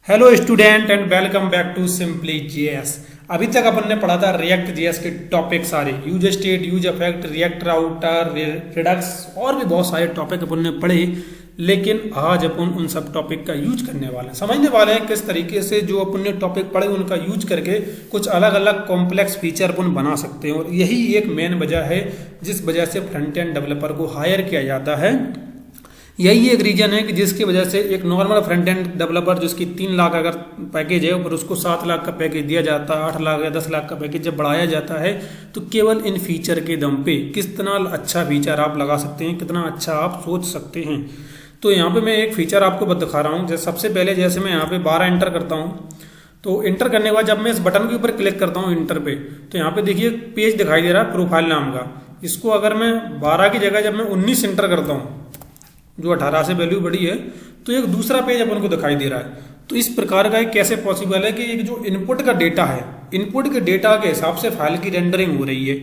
Hello student and welcome back to simply JS. अभी तक अपन ने पढ़ा था रिएक्ट जीएस के टॉपिक सारे, use state, use effect, react router, redux और भी बहुत सारे टॉपिक अपन ने पढ़े। लेकिन आज अपन उन सब टॉपिक का यूज करने वाले हैं, समझने वाले हैं किस तरीके से जो अपन ने टॉपिक पढ़े उनका यूज करके कुछ अलग अलग कॉम्प्लेक्स फीचर अपन बना सकते हैं। और यही एक मेन वजह है जिस वजह से फ्रंट एंड डेवलपर को हायर किया जाता है। यही एक रीजन है कि जिसकी वजह से एक नॉर्मल फ्रंट एंड डेवलपर जिसकी 3 लाख अगर पैकेज है और उसको 7 लाख का पैकेज दिया जाता है, 8 लाख या 10 लाख का पैकेज जब बढ़ाया जाता है तो केवल इन फीचर के दम पे कितना अच्छा फीचर आप लगा सकते हैं, कितना अच्छा आप सोच सकते हैं। तो यहाँ पे मैं एक फीचर आपको दिखा रहा हूँ। सबसे पहले जैसे मैं यहाँ पे 12 एंटर करता हूँ, तो इंटर करने के बाद जब मैं इस बटन के ऊपर क्लिक करता हूँ इंटर पे, तो यहाँ पे देखिए पेज दिखाई दे रहा है प्रोफाइल नाम का। इसको अगर मैं 12 की जगह जब मैं 19 एंटर करता हूँ, जो 18 से वैल्यू बढ़ी है, तो एक दूसरा पेज अपन को दिखाई दे रहा है। तो इस प्रकार का कैसे पॉसिबल है कि एक जो इनपुट का डेटा है, इनपुट के डेटा के हिसाब से फाइल की रेंडरिंग हो रही है,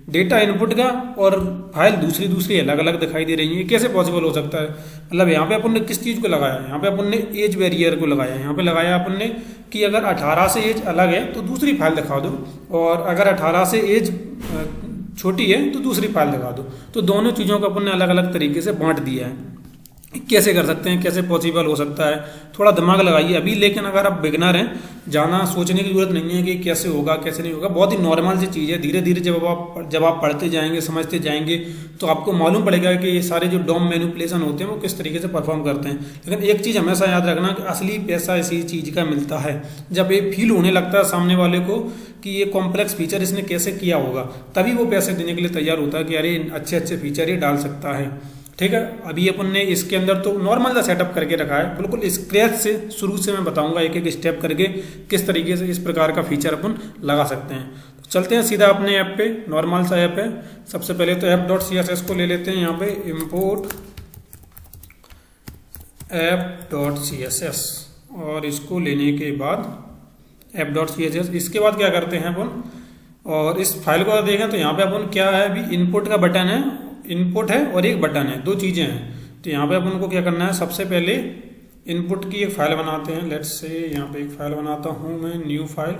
डेटा इनपुट का और फाइल दूसरी अलग अलग दिखाई दे रही है। कैसे पॉसिबल हो सकता है? मतलब यहाँ पे अपन ने किस चीज़ को लगाया है? यहाँ पे अपन ने एज वेरियर को लगाया है। यहाँ पे लगाया अपन ने कि अगर 18 से एज अलग है तो दूसरी फाइल दिखा दो, और अगर 18 से एज छोटी है तो दूसरी फाइल दिखा दो। तो दोनों चीज़ों को अपन ने अलग अलग तरीके से बांट दिया है। कैसे कर सकते हैं, कैसे पॉसिबल हो सकता है? थोड़ा दिमाग लगाइए अभी। लेकिन अगर आप बिगनर हैं, ज़्यादा सोचने की जरूरत नहीं है कि कैसे होगा कैसे नहीं होगा। बहुत ही नॉर्मल सी चीज़ है। धीरे धीरे जब आप पढ़ते जाएंगे, समझते जाएंगे, तो आपको मालूम पड़ेगा कि ये सारे जो डॉम मैनिपुलेशन होते हैं वो किस तरीके से परफॉर्म करते हैं। लेकिन एक चीज़ हमेशा याद रखना कि असली पैसा इसी चीज़ का मिलता है जब ये फील होने लगता है सामने वाले को कि ये कॉम्प्लेक्स फीचर इसने कैसे किया होगा, तभी वो पैसे देने के लिए तैयार होता है कि अरे अच्छे अच्छे फीचर ये डाल सकता है। ठीक है, अभी अपन ने इसके अंदर तो नॉर्मल सा सेटअप करके रखा है, बिल्कुल स्क्रैच से शुरू से मैं बताऊंगा एक एक स्टेप करके किस तरीके से इस प्रकार का फीचर अपन लगा सकते हैं। तो चलते हैं सीधा अपने ऐप पे। नॉर्मल सा ऐप है। सबसे पहले तो app.css को ले लेते हैं। यहाँ पे import app.css, और इसको लेने के बाद app.css, इसके बाद क्या करते हैं अपन, और इस फाइल को देखें तो यहाँ पे अपन क्या है, अभी इनपुट का बटन है, इनपुट है और एक बटन है, दो चीज़ें हैं। तो यहाँ पे अपन को क्या करना है, सबसे पहले इनपुट की एक फाइल बनाते हैं। लेट्स से यहाँ पे एक फाइल बनाता हूँ मैं, न्यू फाइल,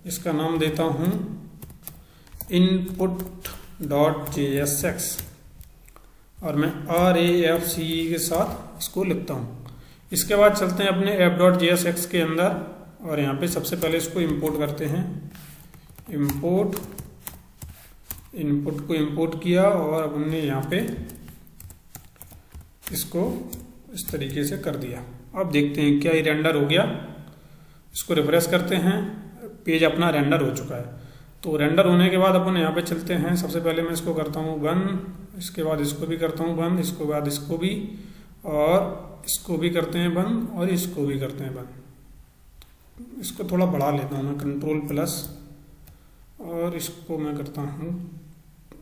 इसका नाम देता हूँ input.jsx, और मैं RAFCE के साथ इसको लिखता हूँ। इसके बाद चलते हैं अपने app.jsx के अंदर, और यहाँ पे सबसे पहले इसको इम्पोर्ट करते हैं। इनपुट को इंपोर्ट किया और अब हमने यहाँ पे इसको इस तरीके से कर दिया। अब देखते हैं क्या ये रेंडर हो गया। इसको रिफ्रेश करते हैं, पेज अपना रेंडर हो चुका है। तो रेंडर होने के बाद अपन यहाँ पे चलते हैं। सबसे पहले मैं इसको करता हूँ बंद, इसके बाद इसको भी करता हूँ बंद, इसके बाद इसको भी, और इसको भी करते हैं बंद, और इसको भी करते हैं बंद। इसको थोड़ा बढ़ा लेता हूँ मैं, Ctrl+, और इसको मैं करता हूँ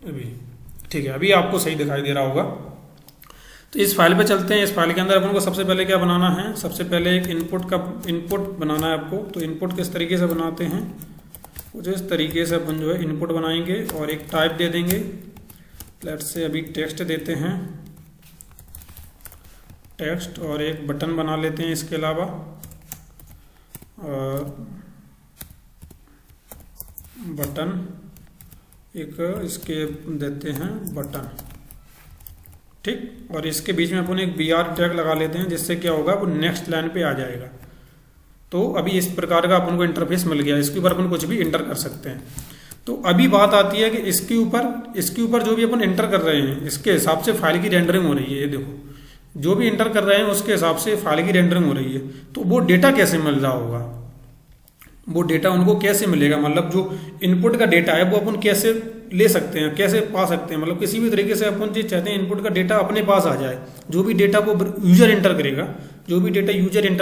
अभी। ठीक है, अभी आपको सही दिखाई दे रहा होगा। तो इस फाइल पे चलते हैं। इस फाइल के अंदर अपन को सबसे पहले क्या बनाना है, सबसे पहले एक इनपुट बनाना है आपको। तो इनपुट किस तरीके से बनाते हैं, कुछ इस तरीके से अपन जो है इनपुट बनाएंगे और एक टाइप दे देंगे। लेट्स से अभी टेक्स्ट देते हैं, टेक्स्ट, और एक बटन बना लेते हैं इसके अलावा, और बटन एक इसके देते हैं बटन। ठीक, और इसके बीच में अपन एक BR टैग लगा लेते हैं, जिससे क्या होगा वो नेक्स्ट लाइन पे आ जाएगा। तो अभी इस प्रकार का अपन को इंटरफेस मिल गया। इसके ऊपर अपन कुछ भी इंटर कर सकते हैं। तो अभी बात आती है कि इसके ऊपर जो भी अपन इंटर कर रहे हैं, इसके हिसाब से फाइल की रेंडरिंग हो रही है। ये देखो, जो भी इंटर कर रहे हैं उसके हिसाब से फाइल की रेंडरिंग हो रही है। तो वो डेटा कैसे मिल रहा होगा, वो डेटा उनको कैसे मिलेगा, मतलब जो इनपुट का डेटा है वो अपन कैसे ले सकते हैं, कैसे पा सकते हैं। मतलब किसी भी तरीके से अपन जो चाहते हैं इनपुट का डेटा अपने पास आ जाए। जो भी डेटा वो यूजर इंटर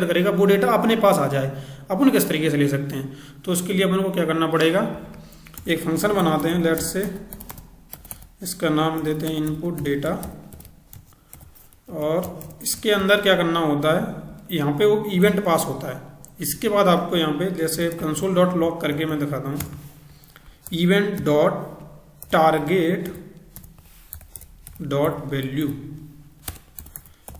करेगा, वो डेटा अपने पास आ जाए। अपन किस तरीके से ले सकते हैं, तो उसके लिए अपन को क्या करना पड़ेगा, एक फंक्शन बनाते हैं। लेट्स से इसका नाम देते हैं इनपुट डेटा, और इसके अंदर क्या करना होता है, यहाँ पे वो इवेंट पास होता है। इसके बाद आपको यहाँ पे जैसे console.log करके मैं दिखाता हूँ, event.target.value,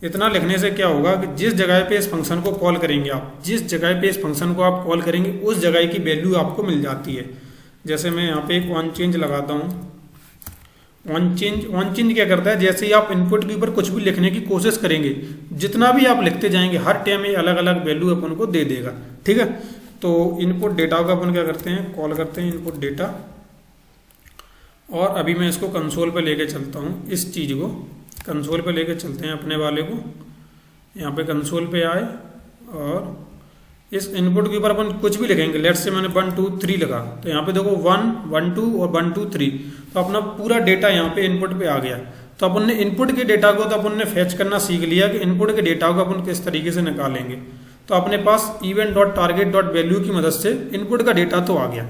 इतना लिखने से क्या होगा कि जिस जगह पे इस फंक्शन को कॉल करेंगे आप, जिस जगह पे इस फंक्शन को आप कॉल करेंगे उस जगह की वैल्यू आपको मिल जाती है। जैसे मैं यहाँ पे एक ऑन चेंज लगाता हूँ। ऑन चेंज क्या करता है, जैसे ही आप इनपुट के ऊपर कुछ भी लिखने की कोशिश करेंगे, जितना भी आप लिखते जाएंगे हर टाइम ये अलग अलग वैल्यू अपन को दे देगा। ठीक है, तो इनपुट डेटा का अपन क्या करते हैं, कॉल करते हैं इनपुट डेटा। और अभी मैं इसको कंसोल पे लेके चलता हूँ, इस चीज़ को कंसोल पे लेके चलते हैं अपने वाले को। यहाँ पे कंसोल पे आए और इस इनपुट के ऊपर अपन कुछ भी लिखेंगे। लेट से मैंने 1 2 3 लिखा, तो यहाँ पे देखो 1 1 2 और 1 2 3, तो अपना पूरा डेटा यहाँ पे इनपुट पे आ गया। तो अपन ने इनपुट के डेटा को तो अपन ने फैच करना सीख लिया कि इनपुट के डेटा को अपन किस तरीके से निकालेंगे। तो अपने पास event dot target dot value की मदद से इनपुट का डेटा तो आ गया।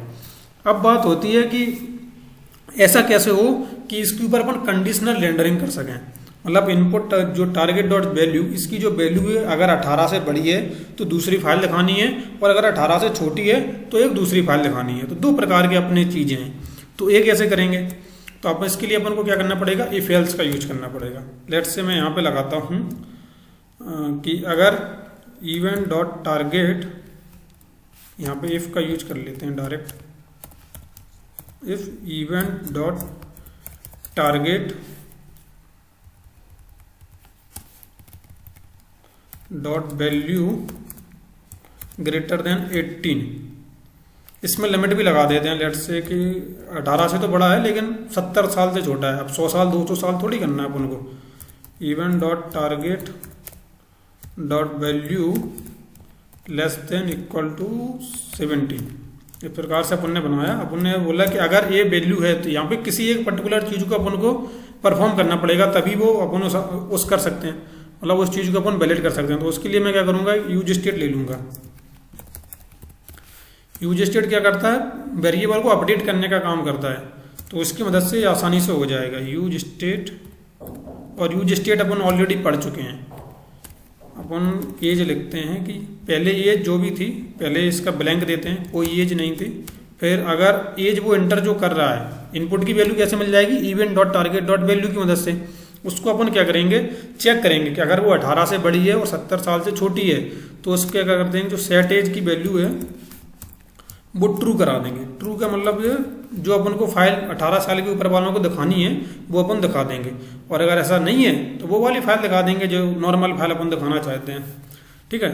अब बात होती है कि ऐसा कैसे हो कि इसके ऊपर अपन कंडीशनल रेंडरिंग कर सकें। मतलब इनपुट जो टारगेट डॉट वैल्यू, इसकी जो वैल्यू है अगर 18 से बड़ी है तो दूसरी फाइल दिखानी है, और अगर 18 से छोटी है तो एक दूसरी फाइल दिखानी है। तो दो प्रकार की अपनी चीज़ें हैं। तो एक ऐसे करेंगे, तो आप इसके लिए अपन को क्या करना पड़ेगा, इफ एल्स का यूज करना पड़ेगा। लेट से मैं यहाँ पे लगाता हूँ कि अगर इवेंट डॉट टारगेट, यहाँ पे इफ का यूज कर लेते हैं direct, if event dot target dot value greater than 18, इसमें लिमिट भी लगा देते हैं। लेट से कि 18 से तो बड़ा है लेकिन 70 साल से छोटा है। अब 100 साल 200 साल थोड़ी करना है अपन को। Event dot target dot value less than equal to 17, इस प्रकार से अपन ने बनाया। अपन ने बोला कि अगर ये वैल्यू है तो यहाँ पे किसी एक पर्टिकुलर चीज़ को अपन को परफॉर्म करना पड़ेगा, तभी वो अपन उस कर सकते हैं, मतलब उस चीज़ को अपन वैलिड कर सकते हैं। तो उसके लिए मैं क्या करूँगा, यूज स्टेट ले लूँगा। यूज स्टेट क्या करता है, वेरिएबल को अपडेट करने का काम करता है। तो इसकी मदद से आसानी से हो जाएगा यूज स्टेट। और यूज स्टेट अपन ऑलरेडी पढ़ चुके हैं। अपन एज लिखते हैं कि पहले एज जो भी थी, पहले इसका ब्लैंक देते हैं, कोई एज नहीं थी। फिर अगर एज वो एंटर जो कर रहा है, इनपुट की वैल्यू कैसे मिल जाएगी, event dot target dot value की मदद से। उसको अपन क्या करेंगे, चेक करेंगे कि अगर वो 18 से बड़ी है और 70 साल से छोटी है तो उसके क्या करते हैं, जो सेट एज की वैल्यू है वो ट्रू करा देंगे। ट्रू का मतलब ये जो अपन को फाइल 18 साल के ऊपर वालों को दिखानी है वो अपन दिखा देंगे, और अगर ऐसा नहीं है तो वो वाली फाइल दिखा देंगे जो नॉर्मल फाइल अपन दिखाना चाहते हैं। ठीक है,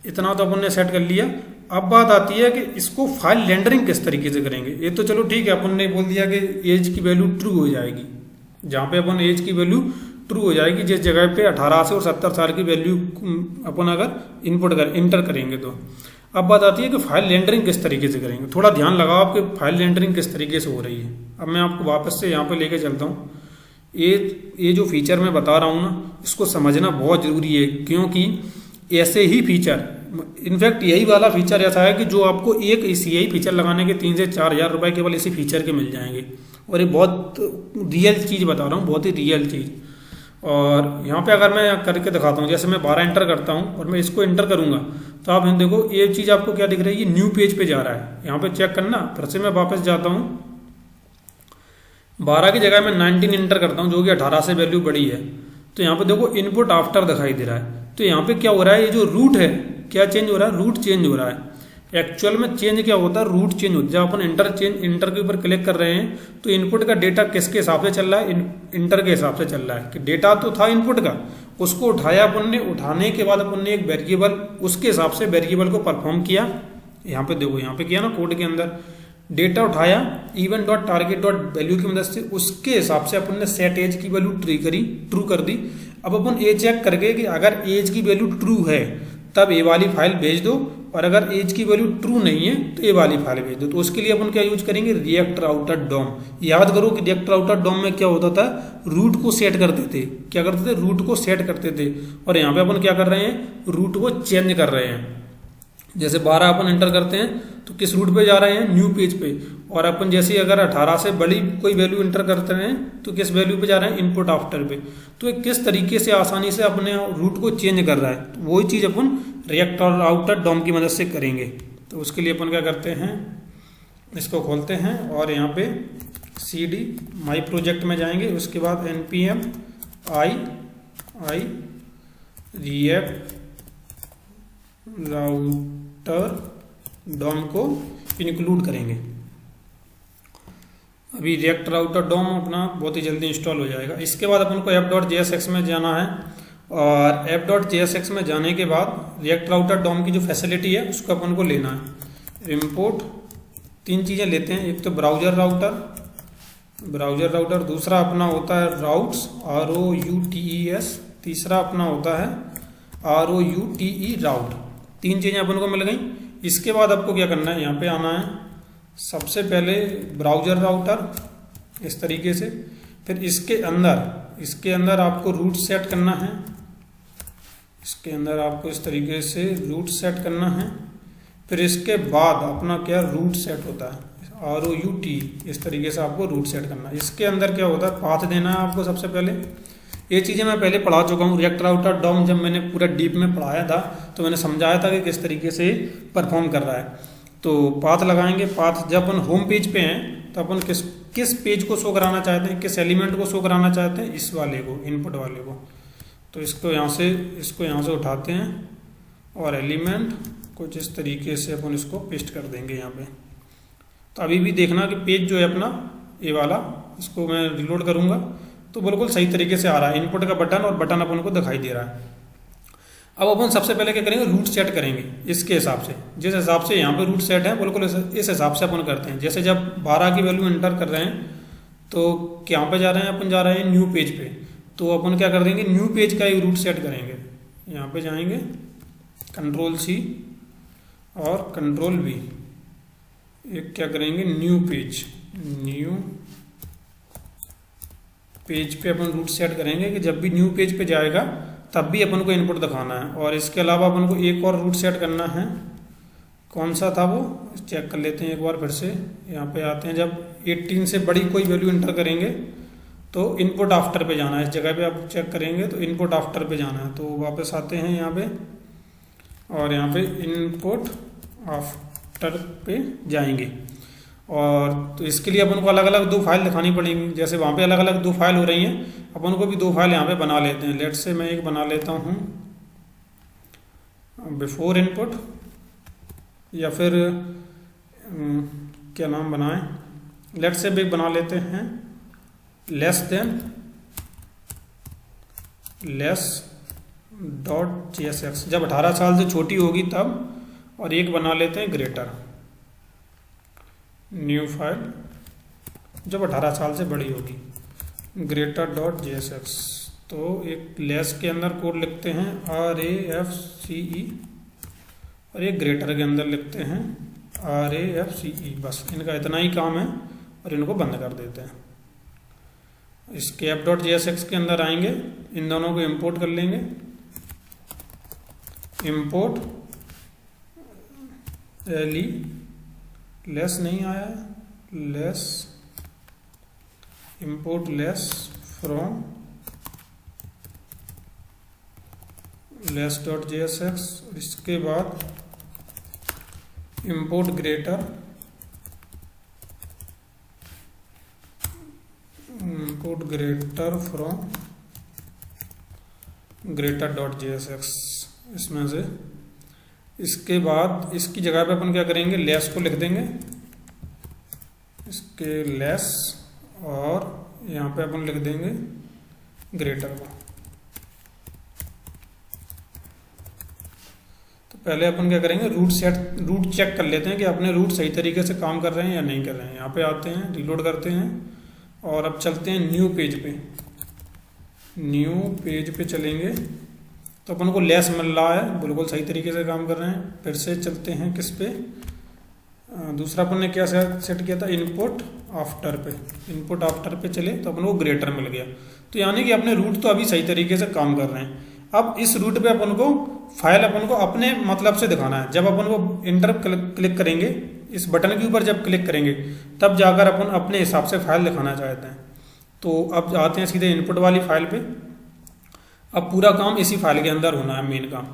इतना तो अपन ने सेट कर लिया। अब बात आती है कि इसको फाइल रेंडरिंग किस तरीके से करेंगे। ये तो चलो ठीक है, अपन ने बोल दिया कि एज की वैल्यू ट्रू हो जाएगी। जहाँ पे अपन एज की वैल्यू ट्रू हो जाएगी, जिस जगह पे 18 से और 70 साल की वैल्यू अपन अगर इंटर करेंगे तो। अब बात आती है कि फाइल रेंडरिंग किस तरीके से करेंगे। थोड़ा ध्यान लगाओ आपके फाइल रेंडरिंग किस तरीके से हो रही है। अब मैं आपको वापस से यहाँ पे लेके चलता हूँ। ये जो फीचर मैं बता रहा हूँ ना, इसको समझना बहुत ज़रूरी है, क्योंकि ऐसे ही फीचर, इनफैक्ट यही वाला फीचर ऐसा है कि जो आपको एक यही फीचर लगाने के 3 से 4 हज़ार रुपये केवल इसी फीचर के मिल जाएंगे। और ये बहुत रियल चीज़ बता रहा हूँ, बहुत ही रियल चीज़। और यहाँ पे अगर मैं करके दिखाता हूँ, जैसे मैं 12 एंटर करता हूँ और मैं इसको एंटर करूँगा, तो आप देखो ये चीज़ आपको क्या दिख रही है, न्यू पेज पे जा रहा है। यहाँ पे चेक करना। फिर से मैं वापस जाता हूँ, 12 की जगह मैं 19 एंटर करता हूँ, जो कि 18 से वैल्यू बड़ी है। तो यहाँ पे देखो इनपुट आफ्टर दिखाई दे रहा है। तो यहाँ पे क्या हो रहा है, ये जो रूट है क्या चेंज हो रहा है, रूट चेंज हो रहा है। एक्चुअल में चेंज क्या होता है, रूट चेंज होता है। जब अपन इंटर के ऊपर क्लिक कर रहे हैं तो इनपुट का डेटा किसके हिसाब से चल रहा है, इंटर के हिसाब से चल रहा है। कि डेटा तो था इनपुट का, उसको उठाया अपन ने, उठाने के बाद अपन ने एक वेरिएबल, उसके हिसाब से वेरिएबल को परफॉर्म किया। यहाँ पे देखो, यहाँ पे किया ना कोड के अंदर, डेटा उठाया event dot target dot value की मदद से, उसके हिसाब से अपन ने सेट एज की वैल्यू ट्रू कर दी। अब अपन ये चेक करके कि अगर एज की वैल्यू ट्रू है तब ये वाली फाइल भेज दो, और अगर एज की वैल्यू ट्रू नहीं है तो ये वाली फाइल भेज दो। तो उसके लिए अपन क्या यूज करेंगे, रिएक्ट राउटर डॉम। याद करो कि रिएक्ट राउटर डॉम में क्या होता था, रूट को सेट करते थे। क्या करते थे, रूट को सेट करते थे। और यहाँ पे अपन क्या कर रहे हैं, रूट को चेंज कर रहे हैं। जैसे 12 अपन एंटर करते हैं तो किस रूट पे जा रहे हैं, न्यू पेज पे। और अपन जैसे अगर 18 से बड़ी कोई वैल्यू इंटर करते हैं तो किस वैल्यू पे जा रहे हैं, इनपुट आफ्टर पे। तो किस तरीके से आसानी से अपने रूट को चेंज कर रहा है, तो वही चीज़ अपन रिएक्ट राउटर डॉम की मदद से करेंगे। तो उसके लिए अपन क्या करते हैं, इसको खोलते हैं और यहाँ पे cd माई प्रोजेक्ट में जाएंगे। उसके बाद npm i react router dom को इंक्लूड करेंगे। अभी रिएक्ट राउटर डॉम अपना बहुत ही जल्दी इंस्टॉल हो जाएगा। इसके बाद अपन को app.jsx में जाना है और app.jsx में जाने के बाद रिएक्ट राउटर डॉम की जो फैसिलिटी है उसको अपन को लेना है। इम्पोर्ट 3 चीज़ें लेते हैं, एक तो ब्राउजर राउटर, दूसरा अपना होता है राउट्स ROUTES, तीसरा अपना होता है ROUTE राउट। 3 चीज़ें अपन को मिल गई। इसके बाद आपको क्या करना है, यहाँ पे आना है। सबसे पहले ब्राउजर राउटर इस तरीके से, फिर इसके अंदर आपको रूट सेट करना है। इसके अंदर आपको इस तरीके से रूट सेट करना है। फिर इसके बाद अपना क्या रूट सेट होता है ROUT, इस तरीके से आपको रूट सेट करना है। इसके अंदर क्या होता है, पाथ देना है आपको। सबसे पहले ये चीज़ें मैं पहले पढ़ा चुका हूँ। रिएक्ट राउटर डॉम जब मैंने पूरा डीप में पढ़ाया था तो मैंने समझाया था कि किस तरीके से परफॉर्म कर रहा है। तो पाथ लगाएंगे। पाथ जब अपन होम पेज पे हैं तो अपन किस पेज को शो कराना चाहते हैं, किस एलिमेंट को शो कराना चाहते हैं, इस वाले को, इनपुट वाले को। तो इसको यहाँ से उठाते हैं और एलिमेंट कुछ इस तरीके से अपन इसको पेस्ट कर देंगे यहाँ पे। तो अभी भी देखना कि पेज जो है अपना ये वाला, इसको मैं रिलोड करूँगा तो बिल्कुल सही तरीके से आ रहा है। इनपुट का बटन और बटन अपन को दिखाई दे रहा है। अब अपन सबसे पहले क्या करेंगे, रूट सेट करेंगे इसके हिसाब से। जिस हिसाब से यहाँ पे रूट सेट है बिल्कुल इस हिसाब से अपन करते हैं। जैसे जब 12 की वैल्यू एंटर कर रहे हैं तो यहाँ पे जा रहे हैं, अपन जा रहे हैं न्यू पेज पे। तो अपन क्या कर देंगे, न्यू पेज का ही रूट सेट करेंगे। यहाँ पे जाएंगे, Ctrl+C और Ctrl+V, एक क्या करेंगे, न्यू पेज पे अपन रूट सेट करेंगे कि जब भी न्यू पेज पे जाएगा तब भी अपन को इनपुट दिखाना है। और इसके अलावा अपन को एक और रूट सेट करना है। कौन सा था वो, चेक कर लेते हैं एक बार फिर से। यहाँ पे आते हैं, जब 18 से बड़ी कोई वैल्यू इंटर करेंगे तो इनपुट आफ्टर पे जाना है। इस जगह पे आप चेक करेंगे तो इनपुट आफ्टर पे जाना है। तो वापस आते हैं यहाँ पे और यहाँ पे इनपुट आफ्टर पे जाएंगे। और तो इसके लिए अपन को अलग अलग 2 फाइल दिखानी पड़ेंगी। जैसे वहाँ पे अलग अलग 2 फाइल हो रही हैं, अपन को भी 2 फाइल यहाँ पे बना लेते हैं। लेट से मैं एक बना लेता हूँ बिफोर इनपुट, या फिर क्या नाम बनाएं, लेट से भी बना लेते हैं less.jsx, जब 18 साल से छोटी होगी तब। और एक बना लेते हैं ग्रेटर, न्यू फाइल जब 18 साल से बड़ी होगी, greater.jsx। तो एक लेस के अंदर कोड लिखते हैं RAFCE और एक ग्रेटर के अंदर लिखते हैं RAFCE। बस इनका इतना ही काम है और इनको बंद कर देते हैं। इसके app.jsx के अंदर आएंगे, इन दोनों को इंपोर्ट कर लेंगे। इंपोर्ट लेस नहीं आया, less, import less from less.jsx। इसके बाद इंपोर्ट ग्रेटर, फ्रॉम greater.jsx इसमें से। इसके बाद इसकी जगह पे अपन क्या करेंगे, लेस को लिख देंगे, इसके लेस, और यहाँ पे अपन लिख देंगे ग्रेटर को। तो पहले अपन क्या करेंगे, रूट चेक कर लेते हैं कि अपने रूट सही तरीके से काम कर रहे हैं या नहीं कर रहे हैं। यहाँ पे आते हैं, रिलोड करते हैं और अब चलते हैं न्यू पेज पे चलेंगे तो अपन को लेस मिल रहा है, बिल्कुल सही तरीके से काम कर रहे हैं। फिर से चलते हैं किस पे, दूसरा अपन ने क्या सेट किया था, इनपुट आफ्टर पे चले तो अपन को ग्रेटर मिल गया। तो यानी कि अपने रूट तो अभी सही तरीके से काम कर रहे हैं। अब इस रूट पे अपन को फाइल अपन को अपने मतलब से दिखाना है। जब अपन को इंटर क्लिक करेंगे, इस बटन के ऊपर जब क्लिक करेंगे तब जाकर अपन अपने हिसाब से फाइल दिखाना चाहते हैं। तो अब आते हैं सीधे इनपुट वाली फाइल पे। अब पूरा काम इसी फाइल के अंदर होना है, मेन काम।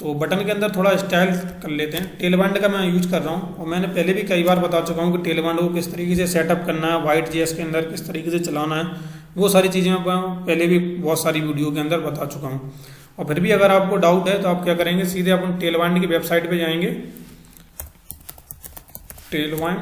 तो बटन के अंदर थोड़ा स्टाइल कर लेते हैं। टेलबाइंड का मैं यूज कर रहा हूँ और मैंने पहले भी कई बार बता चुका हूँ कि टेलबाइंड को किस तरीके से सेटअप करना है, White.js के अंदर किस तरीके से चलाना है, वो सारी चीज़ें मैं पहले भी बहुत सारी वीडियो के अंदर बता चुका हूँ। और फिर भी अगर आपको डाउट है तो आप क्या करेंगे, सीधे अपन टेलवाइंड की वेबसाइट पे जाएंगे, टेलवाइंड,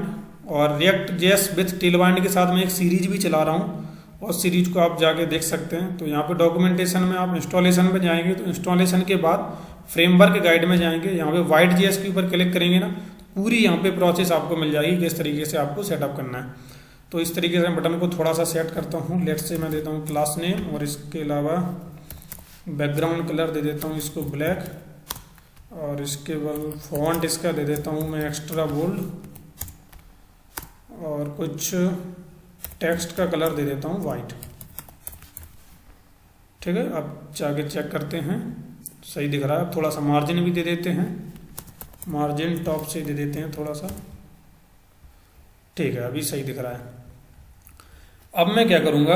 और रिएक्ट जेएस विथ टेलवाइंड के साथ मैं एक सीरीज भी चला रहा हूँ, और सीरीज को आप जाके देख सकते हैं। तो यहाँ पे डॉक्यूमेंटेशन में आप इंस्टॉलेशन पे जाएंगे, तो इंस्टॉलेशन के बाद फ्रेमवर्क गाइड में जाएंगे, यहाँ पे वाइट जेएस के ऊपर क्लिक करेंगे ना, तो पूरी यहाँ पे प्रोसेस आपको मिल जाएगी किस तरीके से आपको सेटअप करना है। तो इस तरीके से मैं बटन को थोड़ा सा सेट करता हूँ। लेट से मैं देता हूँ क्लास नेम, और इसके अलावा बैकग्राउंड कलर दे देता हूँ इसको ब्लैक, और इसके बाद फॉन्ट इसका दे देता हूँ मैं एक्स्ट्रा बोल्ड, और कुछ टेक्स्ट का कलर दे देता हूँ वाइट। ठीक है, अब जाके चेक करते हैं सही दिख रहा है। थोड़ा सा मार्जिन भी दे देते हैं, मार्जिन टॉप से दे देते हैं थोड़ा सा। ठीक है, अभी सही दिख रहा है। अब मैं क्या करूँगा,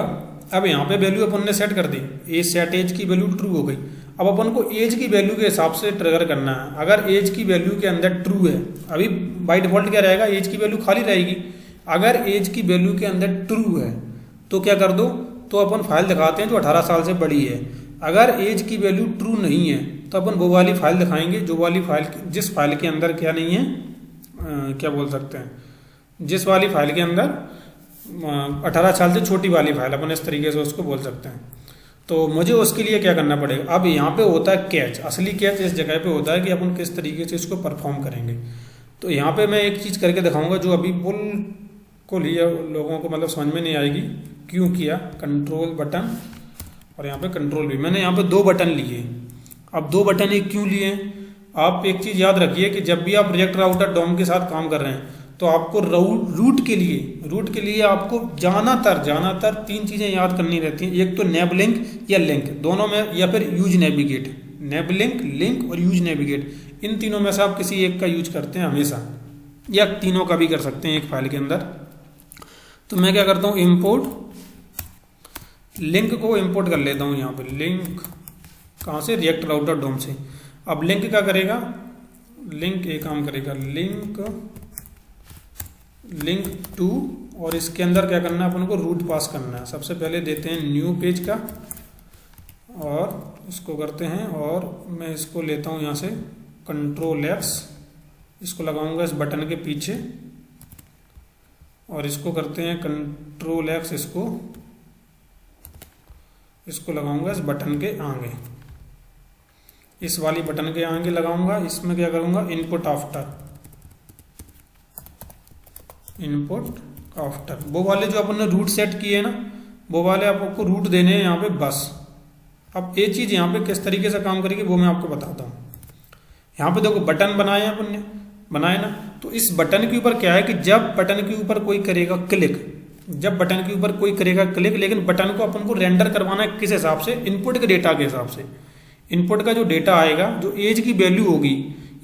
अब यहाँ पे वैल्यू अपन ने सेट कर दी, एज सेट एज की वैल्यू ट्रू हो गई। अब अपन को एज की वैल्यू के हिसाब से ट्रिगर करना है। अगर एज की वैल्यू के अंदर ट्रू है, अभी बाय डिफॉल्ट क्या रहेगा, एज की वैल्यू खाली रहेगी। अगर एज की वैल्यू के अंदर ट्रू है तो क्या कर दो, तो अपन फाइल दिखाते हैं जो 18 साल से बड़ी है। अगर एज की वैल्यू ट्रू नहीं है तो अपन वो वाली फाइल दिखाएंगे जो वाली फाइल, जिस फाइल के अंदर क्या नहीं है, क्या बोल सकते हैं, जिस वाली फाइल के अंदर 18 साल से छोटी वाली फाइल, अपन इस तरीके से उसको बोल सकते हैं। तो मुझे उसके लिए क्या करना पड़ेगा, अब यहाँ पे होता है कैच, असली कैच इस जगह पे होता है कि अपन किस तरीके से इसको परफॉर्म करेंगे। तो यहाँ पे मैं एक चीज़ करके दिखाऊंगा जो अभी बिल्कुल ही लोगों को मतलब समझ में नहीं आएगी। क्यों किया, कंट्रोल बटन और यहाँ पे कंट्रोल भी, मैंने यहाँ पे 2 बटन लिए। अब 2 बटन एक क्यों लिए, आप एक चीज़ याद रखिए कि जब भी आप रिएक्ट राउटर डॉम के साथ काम कर रहे हैं तो आपको रूट के लिए आपको ज़्यादातर 3 चीज़ें याद करनी रहती हैं। एक तो नैब लिंक या लिंक, दोनों में, या फिर यूज नेविगेट। नैब लिंक, लिंक और यूज नेविगेट, इन तीनों में से आप किसी एक का यूज करते हैं हमेशा, या तीनों का भी कर सकते हैं एक फाइल के अंदर। तो मैं क्या करता हूँ, इंपोर्ट लिंक को इंपोर्ट कर लेता हूँ। यहाँ पे लिंक कहाँ से, रिएक्ट राउटर डॉम से। अब लिंक क्या करेगा, लिंक एक काम करेगा, लिंक टू, और इसके अंदर क्या करना है, अपन को रूट पास करना है। सबसे पहले देते हैं न्यू पेज का, और इसको करते हैं, और मैं इसको लेता हूँ यहाँ से कंट्रोल एक्स, इसको लगाऊंगा इस बटन के पीछे, और इसको करते हैं कंट्रोल एक्स, इसको लगाऊंगा इस बटन के आगे, इस वाली बटन के आगे लगाऊंगा। इसमें क्या करूंगा, इनपुट आफ्टर, वो वाले जो अपन ने रूट सेट किए ना, वो वाले आपको रूट देने हैं यहाँ पे बस। अब ये चीज़ यहाँ पे किस तरीके से काम करेगी वो मैं आपको बताता हूँ। यहाँ पे देखो बटन बनाए अपन ने, बनाए ना, तो इस बटन के ऊपर क्या है कि जब बटन के ऊपर कोई करेगा क्लिक, लेकिन बटन को अपन को रेंडर करवाना है किस हिसाब से, इनपुट के डेटा के हिसाब से। इनपुट का जो डेटा आएगा, जो एज की वैल्यू होगी,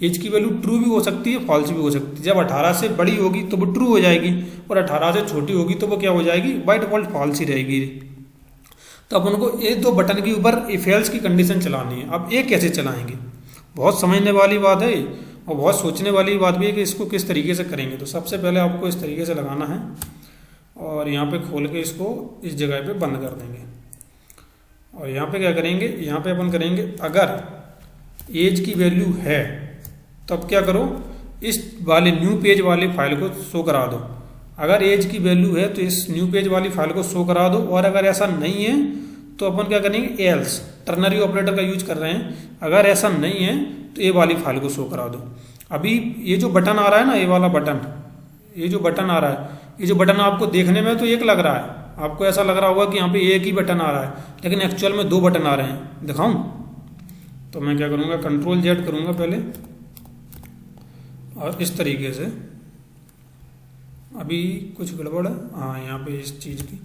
एज की वैल्यू ट्रू भी हो सकती है, फॉल्स भी हो सकती है। जब 18 से बड़ी होगी तो वो ट्रू हो जाएगी, और 18 से छोटी होगी तो वो क्या हो जाएगी, बाय डिफॉल्ट फॉल्स ही रहेगी। तो अपन को ये 2 बटन के ऊपर इफ एल्स की कंडीशन चलानी है। अब ये कैसे चलाएंगे, बहुत समझने वाली बात है और बहुत सोचने वाली बात भी है कि इसको किस तरीके से करेंगे। तो सबसे पहले आपको इस तरीके से लगाना है, और यहाँ पे खोल के इसको इस जगह पे बंद कर देंगे। और यहाँ पे क्या करेंगे, यहाँ पे अपन करेंगे अगर एज की वैल्यू है तब क्या करो, इस वाले न्यू पेज वाली फाइल को शो करा दो। अगर एज की वैल्यू है तो इस न्यू पेज वाली फाइल को शो करा दो, और अगर ऐसा नहीं है तो अपन क्या करेंगे, एल्स, टर्नरी ऑपरेटर का यूज कर रहे हैं। अगर ऐसा नहीं है तो ये वाली फाइल को शो करा दो। अभी ये जो बटन आ रहा है ना, ये वाला बटन, ये जो बटन आ रहा है, ये जो बटन आपको देखने में तो एक लग रहा है, आपको ऐसा लग रहा होगा कि यहाँ पे एक ही बटन आ रहा है, लेकिन एक्चुअल में 2 बटन आ रहे हैं। दिखाऊं तो मैं क्या करूँगा, कंट्रोल जेड करूँगा पहले, और इस तरीके से। अभी कुछ गड़बड़ है, हाँ यहाँ पे इस चीज़ की।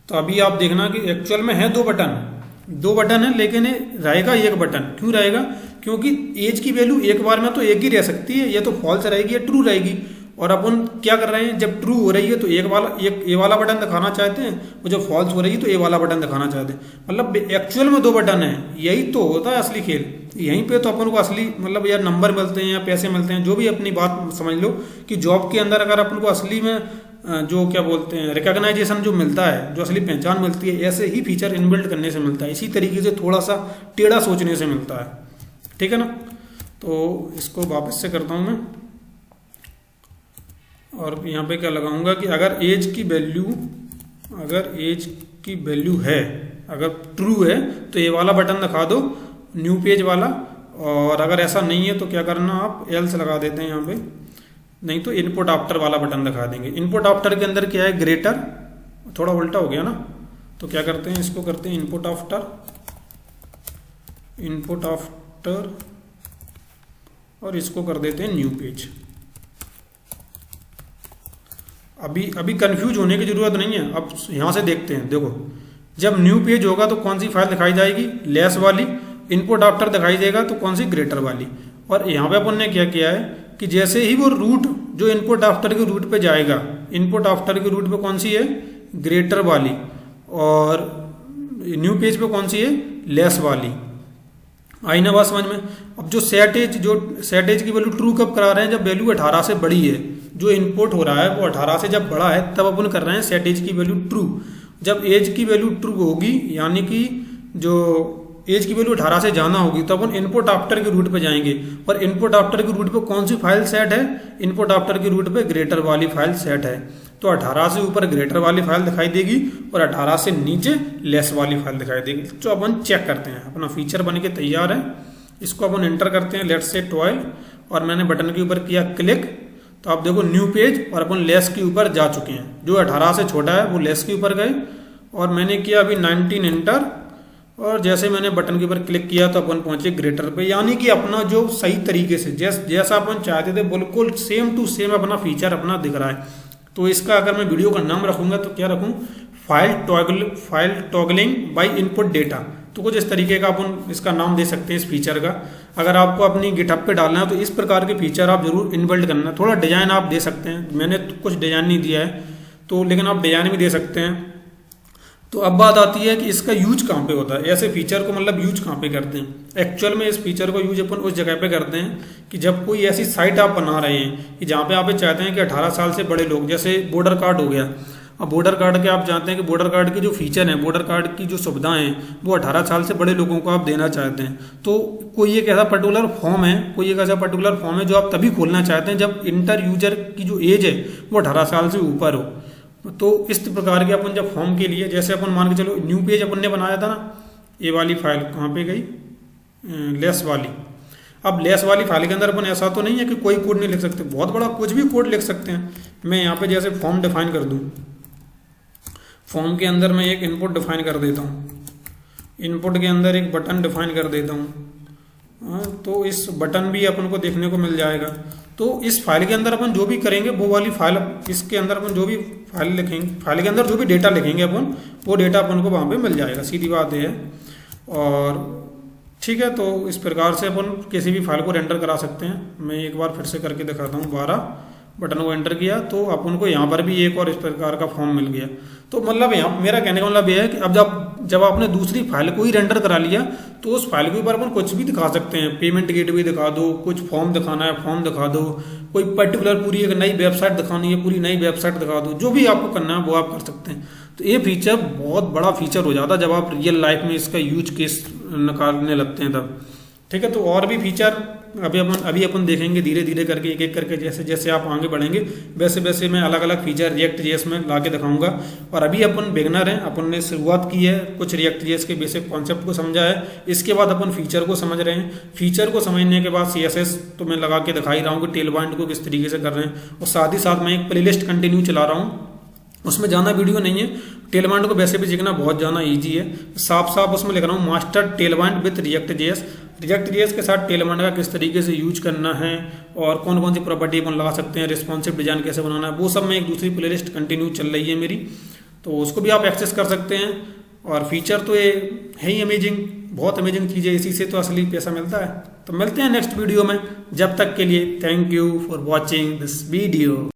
तो अभी आप देखना कि एक्चुअल में है 2 बटन है, लेकिन रहेगा 1 बटन। क्यों रहेगा, क्योंकि एज की वैल्यू एक बार में तो एक ही रह सकती है, ये तो फॉल्स रहेगी या ट्रू रहेगी। और अपन क्या कर रहे हैं, जब ट्रू हो रही है तो ये वाला बटन दिखाना चाहते हैं, और जब फॉल्स हो रही है तो ये वाला बटन दिखाना चाहते हैं। मतलब एक्चुअल में 2 बटन है, यही तो होता है असली खेल। यहीं पे तो अपन को असली मतलब नंबर मिलते हैं या पैसे मिलते हैं, जो भी अपनी बात समझ लो कि जॉब के अंदर अगर अपन को असली में जो क्या बोलते हैं रिकॉग्नाइजेशन जो मिलता है, जो असली पहचान मिलती है, ऐसे ही फीचर इनबिल्ट करने से मिलता है। इसी तरीके से थोड़ा सा टेढ़ा सोचने से मिलता है। ठीक है ना। तो इसको वापस से करता हूँ मैं, और यहाँ पे क्या लगाऊंगा कि अगर एज की वैल्यू है, अगर ट्रू है तो ये वाला बटन दिखा दो, न्यू पेज वाला। और अगर ऐसा नहीं है तो क्या करना, आप एल्स लगा देते हैं यहाँ पे, नहीं तो इनपुट आफ्टर वाला बटन दिखा देंगे। इनपुट आफ्टर के अंदर क्या है, ग्रेटर, थोड़ा उल्टा हो गया ना, तो क्या करते हैं, इसको करते हैं इनपुट आफ्टर, और इसको कर देते हैं न्यू पेज। अभी कंफ्यूज होने की जरूरत नहीं है। अब यहां से देखते हैं, देखो जब न्यू पेज होगा तो कौन सी फाइल दिखाई जाएगी, लेस वाली। इनपुट आफ्टर दिखाई देगा तो कौन सी, ग्रेटर वाली। और यहाँ पे अपन ने क्या किया है कि जैसे ही वो रूट जो इनपुट आफ्टर के रूट पे जाएगा, इनपुट आफ्टर के रूट पे कौन सी है, ग्रेटर वाली, और न्यू पेज पे कौन सी है, लेस वाली। आई ना बात समझ में। अब जो सेट एज की वैल्यू ट्रू कब करा रहे हैं, जब वैल्यू 18 से बड़ी है। जो इनपुट हो रहा है वो 18 से जब बड़ा है तब अपन कर रहे हैं सेट एज की वैल्यू ट्रू। जब एज की वैल्यू ट्रू होगी, यानी कि जो एज की वैल्यू 18 से ज्यादा होगी, तो अपन इनपुट आफ्टर के रूट पे जाएंगे। और इनपुट आफ्टर के रूट पे कौन सी फाइल सेट है, इनपुट आफ्टर के रूट पे ग्रेटर वाली फाइल सेट है। तो 18 से ऊपर ग्रेटर वाली फाइल दिखाई देगी और 18 से नीचे लेस वाली फाइल दिखाई देगी। तो अपन चेक करते हैं, अपना फीचर बन के तैयार है। इसको अपन एंटर करते हैं, लेट्स से 12, और मैंने बटन के ऊपर किया क्लिक, तो आप देखो न्यू पेज, और अपन लेस के ऊपर जा चुके हैं। जो 18 से छोटा है वो लेस के ऊपर गए, और मैंने किया अभी 19 एंटर, और जैसे मैंने बटन के ऊपर क्लिक किया तो अपन पहुंचे ग्रेटर पे। यानी कि अपना जो सही तरीके से जैसा अपन चाहते थे बिल्कुल सेम टू सेम अपना फीचर अपना दिख रहा है। तो इसका अगर मैं वीडियो का नाम रखूंगा तो क्या रखूं, file toggling by input data. तो कुछ इस तरीके का अपन इसका नाम दे सकते हैं इस फीचर का। अगर आपको अपनी गिटहब पे डालना है तो इस प्रकार के फीचर आप जरूर इनबिल्ट करना। थोड़ा डिजाइन आप दे सकते हैं, मैंने कुछ डिजाइन नहीं दिया है तो, लेकिन आप डिजाइन भी दे सकते हैं। तो अब बात आती है कि इसका यूज कहाँ पे होता है, ऐसे फीचर को मतलब यूज कहाँ पे करते हैं। एक्चुअल में इस फीचर को यूज अपन उस जगह पे करते हैं कि जब कोई ऐसी साइट आप बना रहे हैं कि जहाँ पे आप चाहते हैं कि 18 साल से बड़े लोग, जैसे वोटर कार्ड हो गया। अब वोटर कार्ड के आप जानते हैं कि वोटर कार्ड के जो फीचर हैं, वोटर कार्ड की जो सुविधाएं हैं, वो 18 साल से बड़े लोगों को आप देना चाहते हैं। तो कोई एक ऐसा पर्टिकुलर फॉर्म है, कोई एक ऐसा पर्टिकुलर फॉर्म है जो आप तभी खोलना चाहते हैं जब इंटर यूजर की जो एज है वो 18 साल से ऊपर हो। तो इस प्रकार के अपन जब फॉर्म के लिए, जैसे अपन मान के चलो न्यू पेज अपन ने बनाया था ना, ये वाली फाइल कहाँ पे गई, लेस वाली। अब लेस वाली फाइल के अंदर अपन ऐसा तो नहीं है कि कोई कोड नहीं लिख सकते, बहुत बड़ा कुछ भी कोड लिख सकते हैं। मैं यहाँ पे जैसे फॉर्म डिफाइन कर दूँ, फॉर्म के अंदर मैं एक इनपुट डिफाइन कर देता हूँ, इनपुट के अंदर एक बटन डिफाइन कर देता हूँ। तो इस बटन भी अपन को देखने को मिल जाएगा। तो इस फाइल के अंदर अपन जो भी करेंगे वो वाली फाइल, इसके अंदर अपन जो भी फाइल लिखेंगे, फाइल के अंदर जो भी डेटा लिखेंगे अपन, वो डेटा अपन को वहाँ पे मिल जाएगा। सीधी बात ये है। और ठीक है, तो इस प्रकार से अपन किसी भी फाइल को रेंडर करा सकते हैं। मैं एक बार फिर से करके दिखाता हूँ। 12 बटन को एंटर किया तो अपन को यहाँ पर भी एक और इस प्रकार का फॉर्म मिल गया। तो मतलब यहाँ मेरा कहने का मतलब यह है कि अब जब आपने दूसरी फाइल को ही रेंडर करा लिया तो उस फाइल के ऊपर अपन कुछ भी दिखा सकते हैं। पेमेंट गेटवे दिखा दो, कुछ फॉर्म दिखाना है फॉर्म दिखा दो, कोई पर्टिकुलर पूरी एक नई वेबसाइट दिखानी है पूरी नई वेबसाइट दिखा दो, जो भी आपको करना है वो आप कर सकते हैं। तो ये फीचर बहुत बड़ा फीचर हो जाता है जब आप रियल लाइफ में इसका यूज केस निकालने लगते हैं तब। ठीक है, तो और भी फीचर अभी अपन देखेंगे धीरे धीरे करके, एक एक करके। जैसे जैसे आप आगे बढ़ेंगे वैसे वैसे मैं अलग अलग फीचर रिएक्ट जेएस में ला के दिखाऊंगा। और अभी अपन बिगनर हैं, अपन ने शुरुआत की है, कुछ रिएक्ट जेएस के बेसिक कॉन्सेप्ट को समझा है। इसके बाद अपन फीचर को समझ रहे हैं। फीचर को समझने के बाद CSS तो मैं लगा के दिखा ही रहा हूँ कि टेलबाइंड को किस तरीके से कर रहे हैं। और साथ ही साथ मैं एक प्लेलिस्ट कंटिन्यू चला रहा हूँ, उसमें ज़्यादा वीडियो नहीं है। टेलबाइंड को वैसे भी सीखना बहुत ज़्यादा इजी है। साफ साफ उसमें लिख रहा हूँ master Tailwind with React JS. React JS के साथ टेलबाइंड का किस तरीके से यूज करना है और कौन कौन सी प्रॉपर्टी अपन लगा सकते हैं, रिस्पॉन्सिव डिजाइन कैसे बनाना है, वो सब में एक दूसरी प्लेलिस्ट कंटिन्यू चल रही है मेरी, तो उसको भी आप एक्सेस कर सकते हैं। और फीचर तो ये है ही अमेजिंग, बहुत अमेजिंग चीज़ है, इसी से तो असली पैसा मिलता है। तो मिलते हैं नेक्स्ट वीडियो में, जब तक के लिए thank you for watching this video.